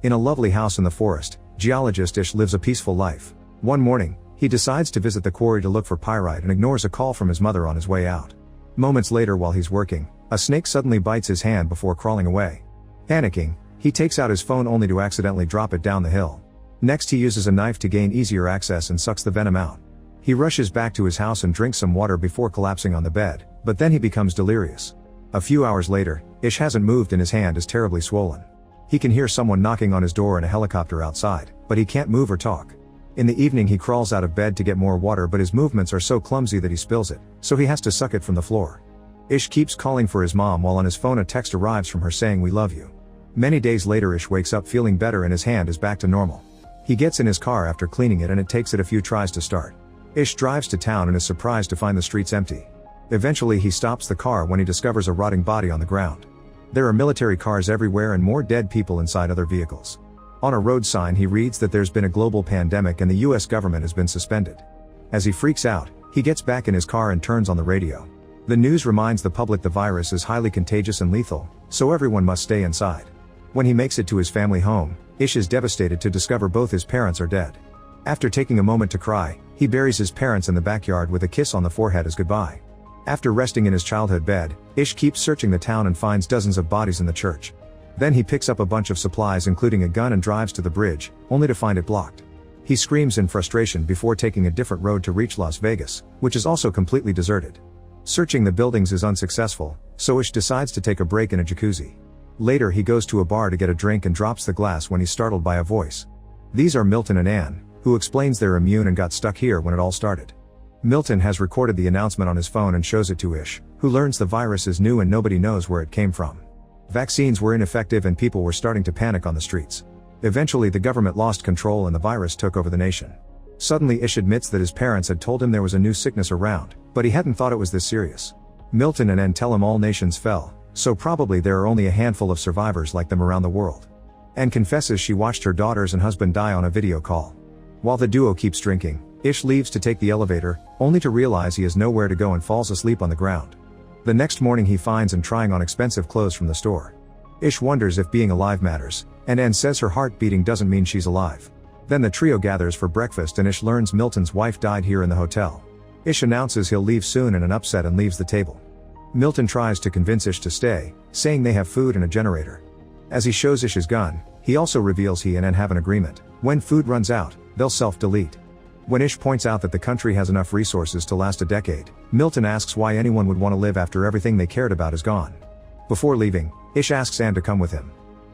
In a lovely house in the forest, geologist Ish lives a peaceful life. One morning, he decides to visit the quarry to look for pyrite and ignores a call from his mother on his way out. Moments later, while he's working, a snake suddenly bites his hand before crawling away. Panicking, he takes out his phone only to accidentally drop it down the hill. Next, he uses a knife to gain easier access and sucks the venom out. He rushes back to his house and drinks some water before collapsing on the bed, but then he becomes delirious. A few hours later, Ish hasn't moved and his hand is terribly swollen. He can hear someone knocking on his door and a helicopter outside, but he can't move or talk. In the evening, he crawls out of bed to get more water, but his movements are so clumsy that he spills it, so he has to suck it from the floor. Ish keeps calling for his mom while on his phone a text arrives from her saying "we love you." Many days later, Ish wakes up feeling better and his hand is back to normal. He gets in his car after cleaning it and it takes it a few tries to start. Ish drives to town and is surprised to find the streets empty. Eventually he stops the car when he discovers a rotting body on the ground. There are military cars everywhere and more dead people inside other vehicles. On a road sign he reads that there's been a global pandemic and the US government has been suspended. As he freaks out, he gets back in his car and turns on the radio. The news reminds the public the virus is highly contagious and lethal, so everyone must stay inside. When he makes it to his family home, Ish is devastated to discover both his parents are dead. After taking a moment to cry, he buries his parents in the backyard with a kiss on the forehead as goodbye. After resting in his childhood bed, Ish keeps searching the town and finds dozens of bodies in the church. Then he picks up a bunch of supplies including a gun and drives to the bridge, only to find it blocked. He screams in frustration before taking a different road to reach Las Vegas, which is also completely deserted. Searching the buildings is unsuccessful, so Ish decides to take a break in a jacuzzi. Later he goes to a bar to get a drink and drops the glass when he's startled by a voice. These are Milton and Anne, who explains they're immune and got stuck here when it all started. Milton has recorded the announcement on his phone and shows it to Ish, who learns the virus is new and nobody knows where it came from. Vaccines were ineffective and people were starting to panic on the streets. Eventually the government lost control and the virus took over the nation. Suddenly Ish admits that his parents had told him there was a new sickness around, but he hadn't thought it was this serious. Milton and Anne tell him all nations fell, so probably there are only a handful of survivors like them around the world. Anne confesses she watched her daughters and husband die on a video call. While the duo keeps drinking, Ish leaves to take the elevator, only to realize he has nowhere to go and falls asleep on the ground. The next morning he finds and trying on expensive clothes from the store. Ish wonders if being alive matters, and Anne says her heart beating doesn't mean she's alive. Then the trio gathers for breakfast and Ish learns Milton's wife died here in the hotel. Ish announces he'll leave soon in an upset and leaves the table. Milton tries to convince Ish to stay, saying they have food and a generator. As he shows Ish his gun, he also reveals he and Anne have an agreement: when food runs out, they'll self-delete. When Ish points out that the country has enough resources to last a decade, Milton asks why anyone would want to live after everything they cared about is gone. Before leaving, Ish asks Anne to come with him.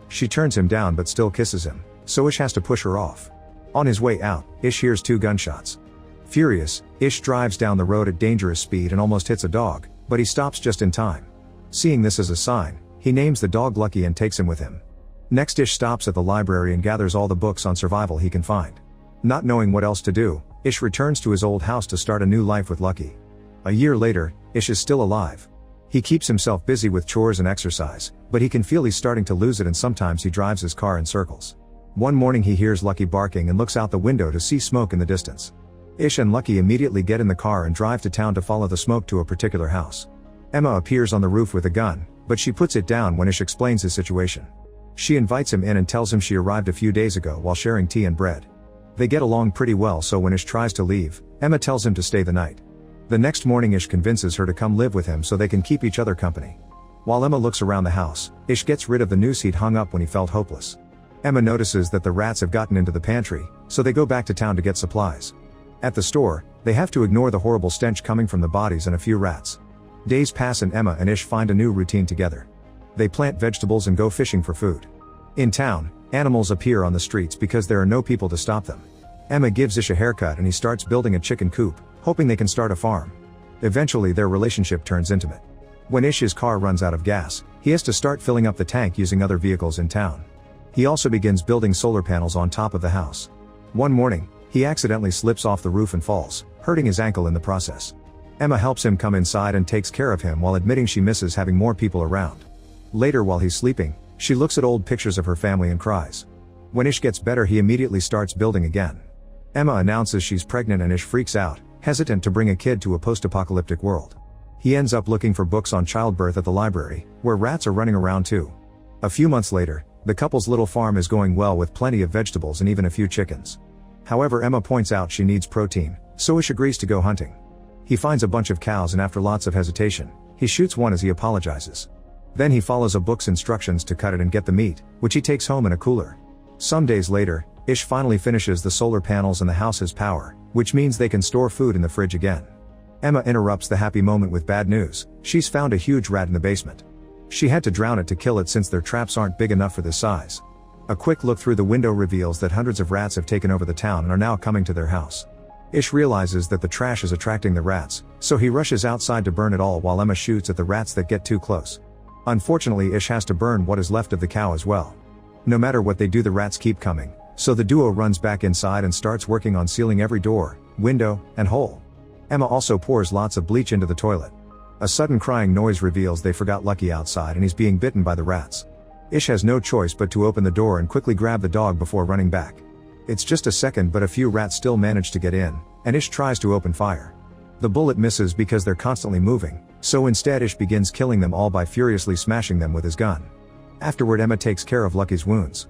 She turns him down but still kisses him, so Ish has to push her off. On his way out, Ish hears 2 gunshots. Furious, Ish drives down the road at dangerous speed and almost hits a dog, but he stops just in time. Seeing this as a sign, he names the dog Lucky and takes him with him. Next, Ish stops at the library and gathers all the books on survival he can find. Not knowing what else to do, Ish returns to his old house to start a new life with Lucky. A year later, Ish is still alive. He keeps himself busy with chores and exercise, but he can feel he's starting to lose it and sometimes he drives his car in circles. One morning he hears Lucky barking and looks out the window to see smoke in the distance. Ish and Lucky immediately get in the car and drive to town to follow the smoke to a particular house. Emma appears on the roof with a gun, but she puts it down when Ish explains his situation. She invites him in and tells him she arrived a few days ago while sharing tea and bread. They get along pretty well, so when Ish tries to leave, Emma tells him to stay the night. The next morning Ish convinces her to come live with him so they can keep each other company. While Emma looks around the house, Ish gets rid of the noose he'd hung up when he felt hopeless. Emma notices that the rats have gotten into the pantry, so they go back to town to get supplies. At the store, they have to ignore the horrible stench coming from the bodies and a few rats. Days pass and Emma and Ish find a new routine together. They plant vegetables and go fishing for food. In town, animals appear on the streets because there are no people to stop them. Emma gives Ish a haircut and he starts building a chicken coop, hoping they can start a farm. Eventually their relationship turns intimate. When Ish's car runs out of gas, he has to start filling up the tank using other vehicles in town. He also begins building solar panels on top of the house. One morning, he accidentally slips off the roof and falls, hurting his ankle in the process. Emma helps him come inside and takes care of him while admitting she misses having more people around. Later, while he's sleeping, she looks at old pictures of her family and cries. When Ish gets better, he immediately starts building again. Emma announces she's pregnant and Ish freaks out, hesitant to bring a kid to a post-apocalyptic world. He ends up looking for books on childbirth at the library, where rats are running around too. A few months later, The couple's little farm is going well with plenty of vegetables and even a few chickens. However, Emma points out she needs protein, so Ish agrees to go hunting. He finds a bunch of cows and after lots of hesitation, he shoots one as he apologizes. Then he follows a book's instructions to cut it and get the meat, which he takes home in a cooler. Some days later, Ish finally finishes the solar panels and the house has power, which means they can store food in the fridge again. Emma interrupts the happy moment with bad news. She's found a huge rat in the basement. She had to drown it to kill it since their traps aren't big enough for this size. A quick look through the window reveals that hundreds of rats have taken over the town and are now coming to their house. Ish realizes that the trash is attracting the rats, so he rushes outside to burn it all while Emma shoots at the rats that get too close. Unfortunately, Ish has to burn what is left of the cow as well. No matter what they do, the rats keep coming, so the duo runs back inside and starts working on sealing every door, window, and hole. Emma also pours lots of bleach into the toilet. A sudden crying noise reveals they forgot Lucky outside and he's being bitten by the rats. Ish has no choice but to open the door and quickly grab the dog before running back. It's just a second, but a few rats still manage to get in, and Ish tries to open fire. The bullet misses because they're constantly moving, so instead Ish begins killing them all by furiously smashing them with his gun. Afterward, Emma takes care of Lucky's wounds.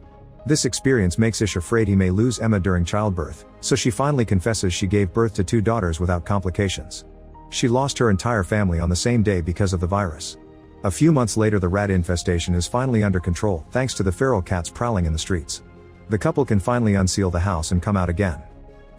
This experience makes Ish afraid he may lose Emma during childbirth, so she finally confesses she gave birth to 2 daughters without complications. She lost her entire family on the same day because of the virus. A few months later, the rat infestation is finally under control thanks to the feral cats prowling in the streets. The couple can finally unseal the house and come out again.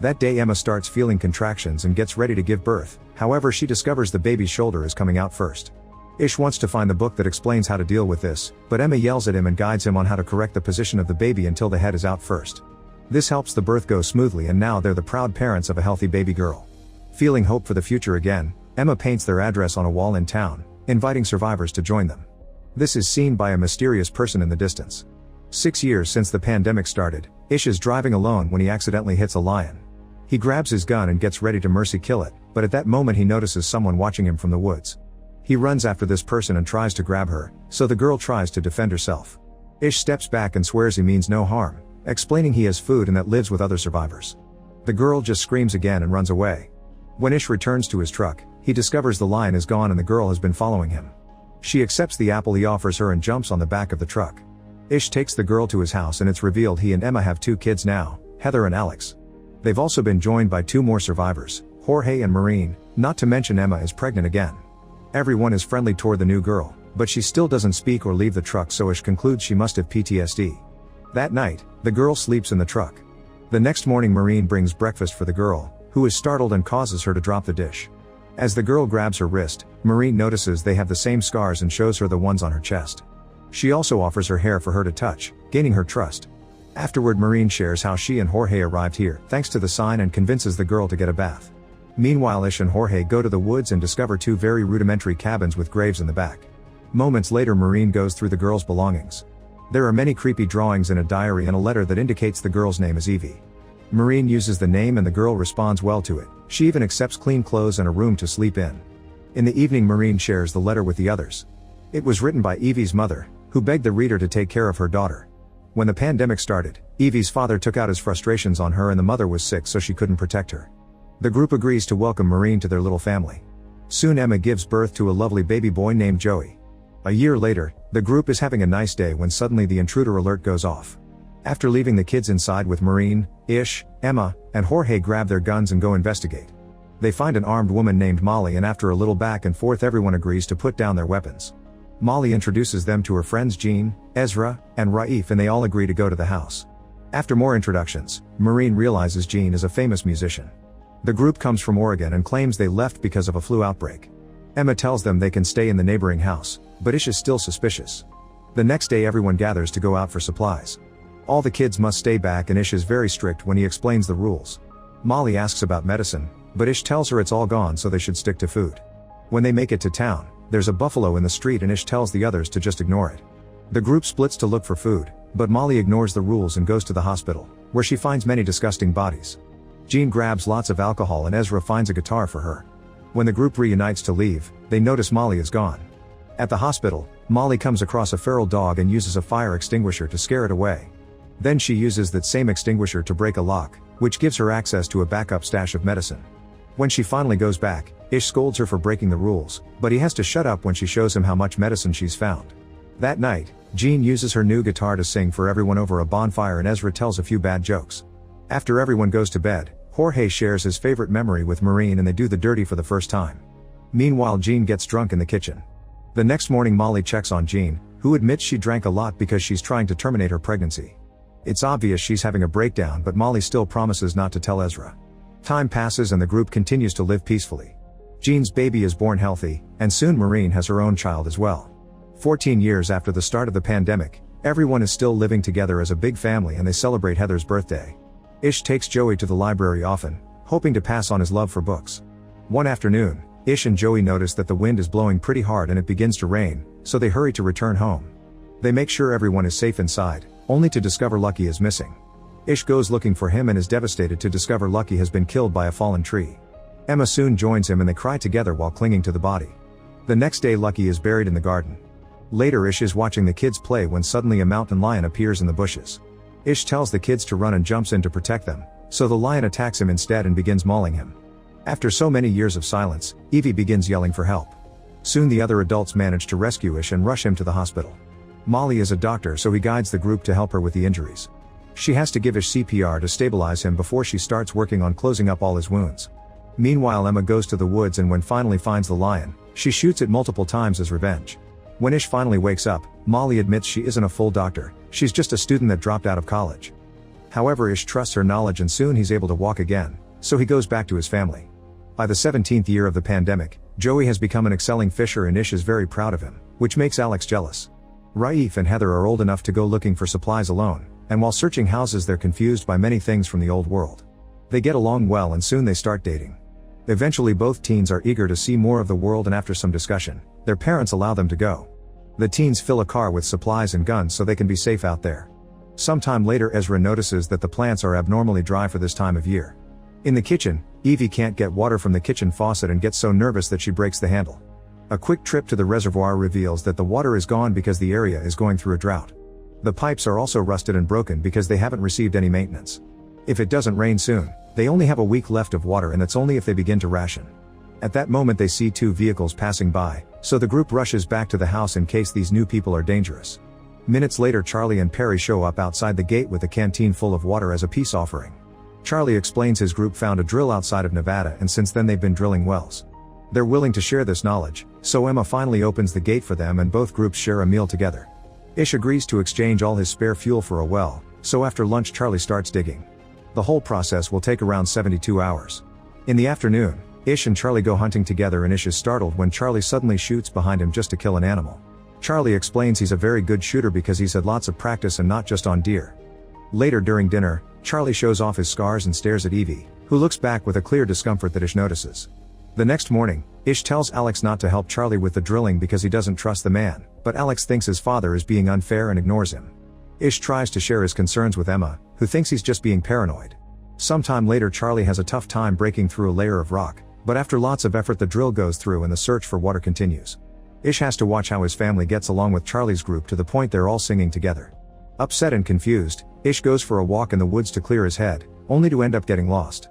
That day, Emma starts feeling contractions and gets ready to give birth. However, she discovers the baby's shoulder is coming out first. Ish wants to find the book that explains how to deal with this, but Emma yells at him and guides him on how to correct the position of the baby until the head is out first. This helps the birth go smoothly, and now they're the proud parents of a healthy baby girl. Feeling hope for the future again, Emma paints their address on a wall in town, inviting survivors to join them. This is seen by a mysterious person in the distance. 6 years since the pandemic started, Ish is driving alone when he accidentally hits a lion. He grabs his gun and gets ready to mercy kill it, but at that moment he notices someone watching him from the woods. He runs after this person and tries to grab her, so the girl tries to defend herself. Ish steps back and swears he means no harm, explaining he has food and that lives with other survivors. The girl just screams again and runs away. When Ish returns to his truck, he discovers the lion is gone and the girl has been following him. She accepts the apple he offers her and jumps on the back of the truck. Ish takes the girl to his house and it's revealed he and Emma have 2 kids now, Heather and Alex. They've also been joined by 2 more survivors, Jorge and Maureen, not to mention Emma is pregnant again. Everyone is friendly toward the new girl, but she still doesn't speak or leave the truck, so Ish concludes she must have PTSD. That night, the girl sleeps in the truck. The next morning, Maureen brings breakfast for the girl, who is startled and causes her to drop the dish. As the girl grabs her wrist, Maureen notices they have the same scars and shows her the ones on her chest. She also offers her hair for her to touch, gaining her trust. Afterward, Maureen shares how she and Jorge arrived here thanks to the sign and convinces the girl to get a bath. Meanwhile, Ish and Jorge go to the woods and discover 2 very rudimentary cabins with graves in the back. Moments later, Maureen goes through the girl's belongings. There are many creepy drawings in a diary and a letter that indicates the girl's name is Evie. Maureen uses the name and the girl responds well to it. She even accepts clean clothes and a room to sleep in. In the evening, Maureen shares the letter with the others. It was written by Evie's mother, who begged the reader to take care of her daughter. When the pandemic started, Evie's father took out his frustrations on her and the mother was sick, so she couldn't protect her. The group agrees to welcome Maureen to their little family. Soon Emma gives birth to a lovely baby boy named Joey. A year later, the group is having a nice day when suddenly the intruder alert goes off. After leaving the kids inside with Maureen, Ish, Emma, and Jorge grab their guns and go investigate. They find an armed woman named Molly, and after a little back and forth, everyone agrees to put down their weapons. Molly introduces them to her friends Jean, Ezra, and Raif, and they all agree to go to the house. After more introductions, Maureen realizes Jean is a famous musician. The group comes from Oregon and claims they left because of a flu outbreak. Emma tells them they can stay in the neighboring house, but Ish is still suspicious. The next day, everyone gathers to go out for supplies. All the kids must stay back and Ish is very strict when he explains the rules. Molly asks about medicine, but Ish tells her it's all gone, so they should stick to food. When they make it to town, there's a buffalo in the street and Ish tells the others to just ignore it. The group splits to look for food, but Molly ignores the rules and goes to the hospital, where she finds many disgusting bodies. Jean grabs lots of alcohol and Ezra finds a guitar for her. When the group reunites to leave, they notice Molly is gone. At the hospital, Molly comes across a feral dog and uses a fire extinguisher to scare it away. Then she uses that same extinguisher to break a lock, which gives her access to a backup stash of medicine. When she finally goes back, Ish scolds her for breaking the rules, but he has to shut up when she shows him how much medicine she's found. That night, Jean uses her new guitar to sing for everyone over a bonfire and Ezra tells a few bad jokes. After everyone goes to bed, Jorge shares his favorite memory with Maureen and they do the dirty for the first time. Meanwhile, Jean gets drunk in the kitchen. The next morning, Molly checks on Jean, who admits she drank a lot because she's trying to terminate her pregnancy. It's obvious she's having a breakdown, but Molly still promises not to tell Ezra. Time passes and the group continues to live peacefully. Jean's baby is born healthy, and soon Maureen has her own child as well. 14 years after the start of the pandemic, everyone is still living together as a big family and they celebrate Heather's birthday. Ish takes Joey to the library often, hoping to pass on his love for books. One afternoon, Ish and Joey notice that the wind is blowing pretty hard and it begins to rain, so they hurry to return home. They make sure everyone is safe inside, only to discover Lucky is missing. Ish goes looking for him and is devastated to discover Lucky has been killed by a fallen tree. Emma soon joins him and they cry together while clinging to the body. The next day, Lucky is buried in the garden. Later, Ish is watching the kids play when suddenly a mountain lion appears in the bushes. Ish tells the kids to run and jumps in to protect them, so the lion attacks him instead and begins mauling him. After so many years of silence, Evie begins yelling for help. Soon the other adults manage to rescue Ish and rush him to the hospital. Molly is a doctor, so he guides the group to help her with the injuries. She has to give Ish CPR to stabilize him before she starts working on closing up all his wounds. Meanwhile, Emma goes to the woods and when finally finds the lion, she shoots it multiple times as revenge. When Ish finally wakes up, Molly admits she isn't a full doctor, she's just a student that dropped out of college. However, Ish trusts her knowledge and soon he's able to walk again, so he goes back to his family. By the 17th year of the pandemic, Joey has become an excelling fisher and Ish is very proud of him, which makes Alex jealous. Raif and Heather are old enough to go looking for supplies alone, and while searching houses they're confused by many things from the old world. They get along well and soon they start dating. Eventually both teens are eager to see more of the world and after some discussion, their parents allow them to go. The teens fill a car with supplies and guns so they can be safe out there. Sometime later, Ezra notices that the plants are abnormally dry for this time of year. In the kitchen, Evie can't get water from the kitchen faucet and gets so nervous that she breaks the handle. A quick trip to the reservoir reveals that the water is gone because the area is going through a drought. The pipes are also rusted and broken because they haven't received any maintenance. If it doesn't rain soon, they only have a week left of water, and that's only if they begin to ration. At that moment they see two vehicles passing by, so the group rushes back to the house in case these new people are dangerous. Minutes later, Charlie and Perry show up outside the gate with a canteen full of water as a peace offering. Charlie explains his group found a drill outside of Nevada and since then they've been drilling wells. They're willing to share this knowledge, so Emma finally opens the gate for them and both groups share a meal together. Ish agrees to exchange all his spare fuel for a well, so after lunch Charlie starts digging. The whole process will take around 72 hours. In the afternoon, Ish and Charlie go hunting together and Ish is startled when Charlie suddenly shoots behind him just to kill an animal. Charlie explains he's a very good shooter because he's had lots of practice and not just on deer. Later during dinner, Charlie shows off his scars and stares at Evie, who looks back with a clear discomfort that Ish notices. The next morning, Ish tells Alex not to help Charlie with the drilling because he doesn't trust the man, but Alex thinks his father is being unfair and ignores him. Ish tries to share his concerns with Emma, who thinks he's just being paranoid. Sometime later, Charlie has a tough time breaking through a layer of rock, but after lots of effort the drill goes through and the search for water continues. Ish has to watch how his family gets along with Charlie's group to the point they're all singing together. Upset and confused, Ish goes for a walk in the woods to clear his head, only to end up getting lost.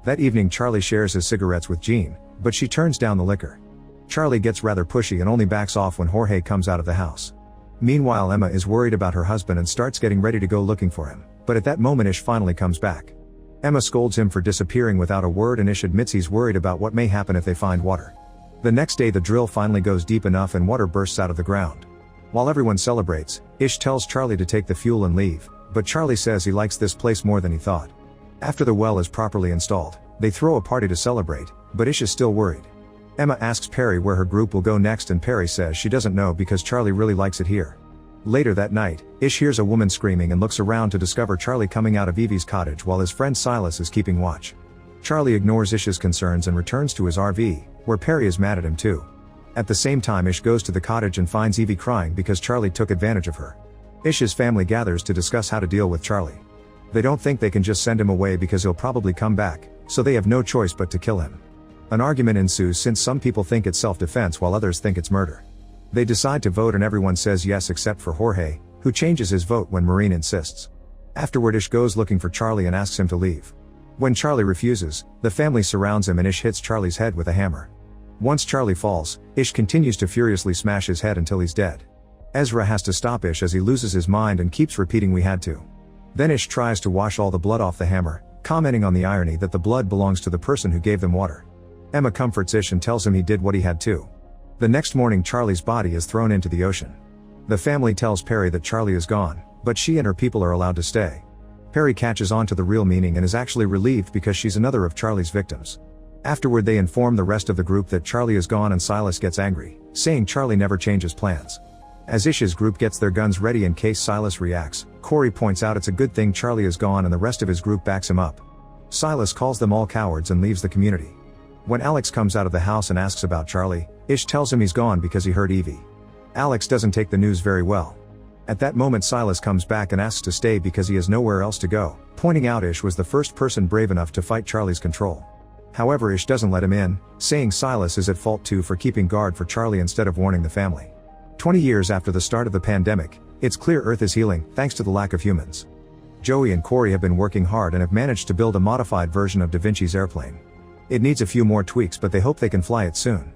That evening Charlie shares his cigarettes with Jean, but she turns down the liquor. Charlie gets rather pushy and only backs off when Jorge comes out of the house. Meanwhile, Emma is worried about her husband and starts getting ready to go looking for him, but at that moment Ish finally comes back. Emma scolds him for disappearing without a word and Ish admits he's worried about what may happen if they find water. The next day the drill finally goes deep enough and water bursts out of the ground. While everyone celebrates, Ish tells Charlie to take the fuel and leave, but Charlie says he likes this place more than he thought. After the well is properly installed, they throw a party to celebrate, but Ish is still worried. Emma asks Perry where her group will go next and Perry says she doesn't know because Charlie really likes it here. Later that night, Ish hears a woman screaming and looks around to discover Charlie coming out of Evie's cottage while his friend Silas is keeping watch. Charlie ignores Ish's concerns and returns to his RV, where Perry is mad at him too. At the same time, Ish goes to the cottage and finds Evie crying because Charlie took advantage of her. Ish's family gathers to discuss how to deal with Charlie. They don't think they can just send him away because he'll probably come back, so they have no choice but to kill him. An argument ensues since some people think it's self-defense while others think it's murder. They decide to vote and everyone says yes except for Jorge, who changes his vote when Maureen insists. Afterward, Ish goes looking for Charlie and asks him to leave. When Charlie refuses, the family surrounds him and Ish hits Charlie's head with a hammer. Once Charlie falls, Ish continues to furiously smash his head until he's dead. Ezra has to stop Ish as he loses his mind and keeps repeating "we had to." Then Ish tries to wash all the blood off the hammer, commenting on the irony that the blood belongs to the person who gave them water. Emma comforts Ish and tells him he did what he had to. The next morning Charlie's body is thrown into the ocean. The family tells Perry that Charlie is gone, but she and her people are allowed to stay. Perry catches on to the real meaning and is actually relieved because she's another of Charlie's victims. Afterward they inform the rest of the group that Charlie is gone and Silas gets angry, saying Charlie never changes plans. As Ish's group gets their guns ready in case Silas reacts, Corey points out it's a good thing Charlie is gone and the rest of his group backs him up. Silas calls them all cowards and leaves the community. When Alex comes out of the house and asks about Charlie, Ish tells him he's gone because he heard Evie. Alex doesn't take the news very well. At that moment Silas comes back and asks to stay because he has nowhere else to go, pointing out Ish was the first person brave enough to fight Charlie's control. However, Ish doesn't let him in, saying Silas is at fault too for keeping guard for Charlie instead of warning the family. 20 years after the start of the pandemic, it's clear Earth is healing, thanks to the lack of humans. Joey and Corey have been working hard and have managed to build a modified version of Da Vinci's airplane. It needs a few more tweaks, but they hope they can fly it soon.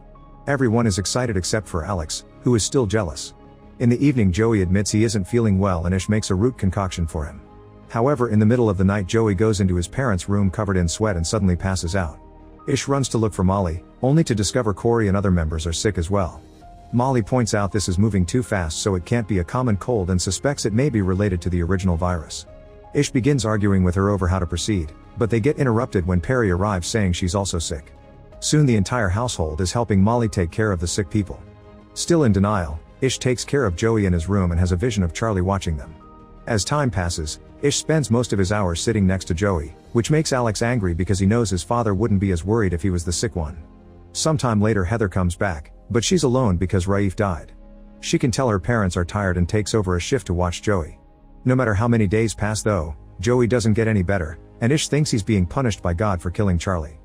Everyone is excited except for Alex, who is still jealous. In the evening Joey admits he isn't feeling well and Ish makes a root concoction for him. However, in the middle of the night Joey goes into his parents' room covered in sweat and suddenly passes out. Ish runs to look for Molly, only to discover Corey and other members are sick as well. Molly points out this is moving too fast so it can't be a common cold and suspects it may be related to the original virus. Ish begins arguing with her over how to proceed, but they get interrupted when Perry arrives saying she's also sick. Soon the entire household is helping Molly take care of the sick people. Still in denial, Ish takes care of Joey in his room and has a vision of Charlie watching them. As time passes, Ish spends most of his hours sitting next to Joey, which makes Alex angry because he knows his father wouldn't be as worried if he was the sick one. Sometime later Heather comes back, but she's alone because Raif died. She can tell her parents are tired and takes over a shift to watch Joey. No matter how many days pass though, Joey doesn't get any better, and Ish thinks he's being punished by God for killing Charlie.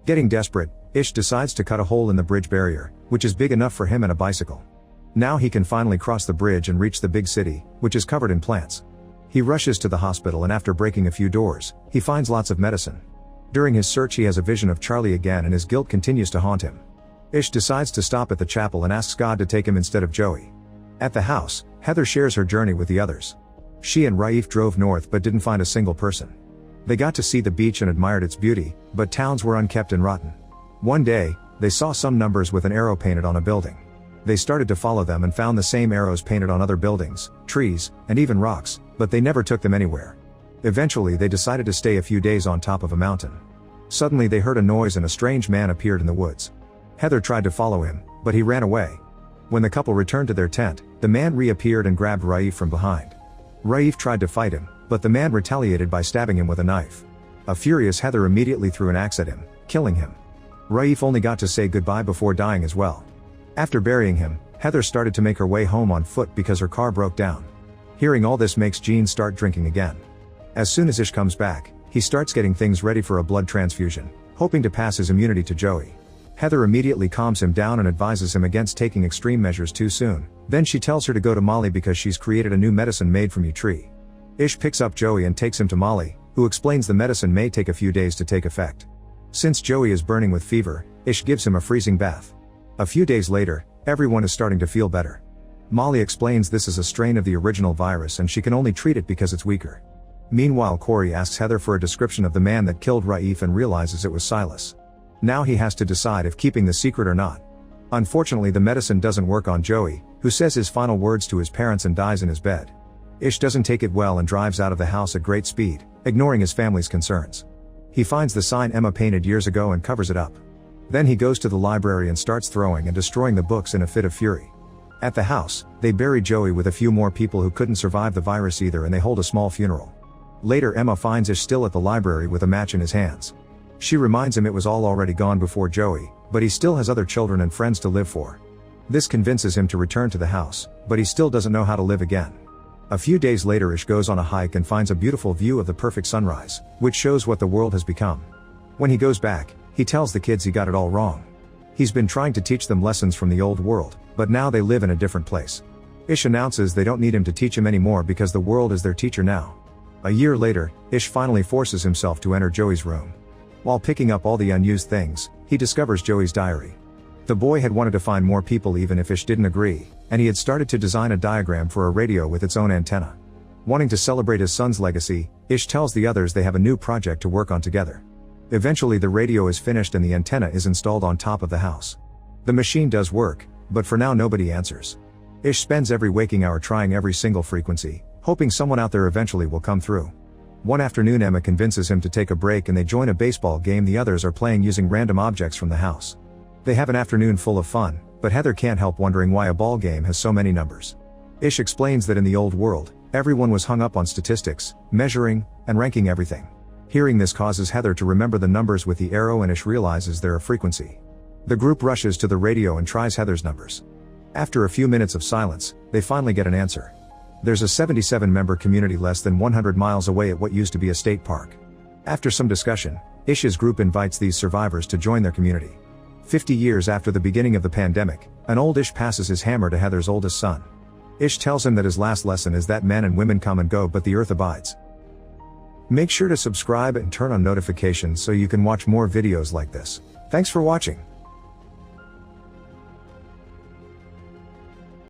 Getting desperate, Ish decides to cut a hole in the bridge barrier, which is big enough for him and a bicycle. Now he can finally cross the bridge and reach the big city, which is covered in plants. He rushes to the hospital and after breaking a few doors, he finds lots of medicine. During his search he has a vision of Charlie again and his guilt continues to haunt him. Ish decides to stop at the chapel and asks God to take him instead of Joey. At the house, Heather shares her journey with the others. She and Raif drove north but didn't find a single person. They got to see the beach and admired its beauty, but towns were unkept and rotten. One day, they saw some numbers with an arrow painted on a building. They started to follow them and found the same arrows painted on other buildings, trees, and even rocks, but they never took them anywhere. Eventually they decided to stay a few days on top of a mountain. Suddenly they heard a noise and a strange man appeared in the woods. Heather tried to follow him, but he ran away. When the couple returned to their tent, the man reappeared and grabbed Raif from behind. Raif tried to fight him, but the man retaliated by stabbing him with a knife. A furious Heather immediately threw an axe at him, killing him. Raif only got to say goodbye before dying as well. After burying him, Heather started to make her way home on foot because her car broke down. Hearing all this makes Gene start drinking again. As soon as Ish comes back, he starts getting things ready for a blood transfusion, hoping to pass his immunity to Joey. Heather immediately calms him down and advises him against taking extreme measures too soon. Then she tells her to go to Molly because she's created a new medicine made from tree. Ish picks up Joey and takes him to Molly, who explains the medicine may take a few days to take effect. Since Joey is burning with fever, Ish gives him a freezing bath. A few days later, everyone is starting to feel better. Molly explains this is a strain of the original virus and she can only treat it because it's weaker. Meanwhile Corey asks Heather for a description of the man that killed Raif and realizes it was Silas. Now he has to decide if keeping the secret or not. Unfortunately the medicine doesn't work on Joey, who says his final words to his parents and dies in his bed. Ish doesn't take it well and drives out of the house at great speed, ignoring his family's concerns. He finds the sign Emma painted years ago and covers it up. Then he goes to the library and starts throwing and destroying the books in a fit of fury. At the house, they bury Joey with a few more people who couldn't survive the virus either and they hold a small funeral. Later Emma finds Ish still at the library with a match in his hands. She reminds him it was all already gone before Joey, but he still has other children and friends to live for. This convinces him to return to the house, but he still doesn't know how to live again. A few days later Ish goes on a hike and finds a beautiful view of the perfect sunrise, which shows what the world has become. When he goes back, he tells the kids he got it all wrong. He's been trying to teach them lessons from the old world, but now they live in a different place. Ish announces they don't need him to teach him anymore because the world is their teacher now. A year later, Ish finally forces himself to enter Joey's room. While picking up all the unused things, he discovers Joey's diary. The boy had wanted to find more people even if Ish didn't agree, and he had started to design a diagram for a radio with its own antenna. Wanting to celebrate his son's legacy, Ish tells the others they have a new project to work on together. Eventually the radio is finished and the antenna is installed on top of the house. The machine does work, but for now nobody answers. Ish spends every waking hour trying every single frequency, hoping someone out there eventually will come through. One afternoon Emma convinces him to take a break and they join a baseball game the others are playing using random objects from the house. They have an afternoon full of fun, but Heather can't help wondering why a ball game has so many numbers. Ish explains that in the old world, everyone was hung up on statistics, measuring, and ranking everything. Hearing this causes Heather to remember the numbers with the arrow and Ish realizes they're a frequency. The group rushes to the radio and tries Heather's numbers. After a few minutes of silence, they finally get an answer. There's a 77-member community less than 100 miles away at what used to be a state park. After some discussion, Ish's group invites these survivors to join their community. 50 years after the beginning of the pandemic, an old Ish passes his hammer to Heather's oldest son. Ish tells him that his last lesson is that men and women come and go but the earth abides. Make sure to subscribe and turn on notifications so you can watch more videos like this. Thanks for watching.